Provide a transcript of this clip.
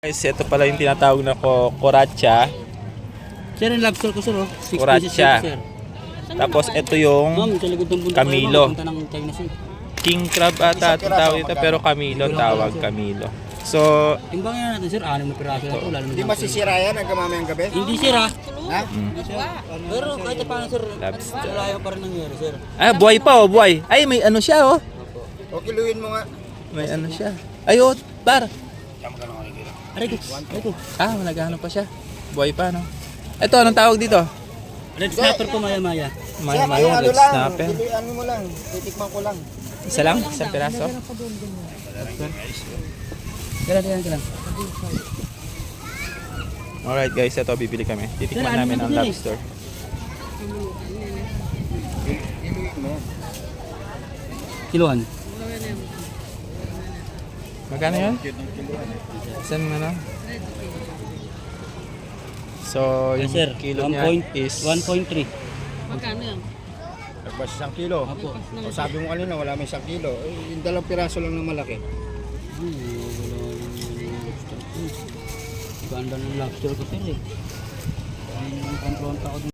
Guys, ito pala yung tinatawag na koratsa. Sir, yung lobster ko sir, oh. 6 Koratsa. pieces sir. Tapos ito yung Ma'am, sa likod ng bundok Camilo. punta ng China Sea. king crab ata ang tawag dito, pero Camilo tawag, Camilo. So, Timbangin natin sir, 6 na piraso na ito. Lalo Hindi masisira yan hanggang mamayang gabi? Hindi sir ha. Ha? Pero kahit paano sir, Lobster. wala pa rin nangyari sir. buhay pa oh, buhay. Ay, may ano siya oh. O kiluin mo nga. May ano siya. Ay, oh, par. Aray ko, aray ko. Naghahanap pa siya. Buhay pa, no? Ito, anong tawag dito? Red snapper ko maya-maya. Maya-maya, red snapper. Kiluin mo lang. Titikman ko lang. Isa lang? Isang piraso? Kailan. Alright guys, ito bibili kami. Titikman namin ang lobster. Kiluan. Magkano yun? Saan mo na? So, yung Sir, kilo niya is 1.3. Nagpas 1 kilo. Apo. O sabi mo kanina wala may 1 kilo. Yung 2 piraso lang na malaki. Ganda ng lobster ko sir eh. Ang pronta ko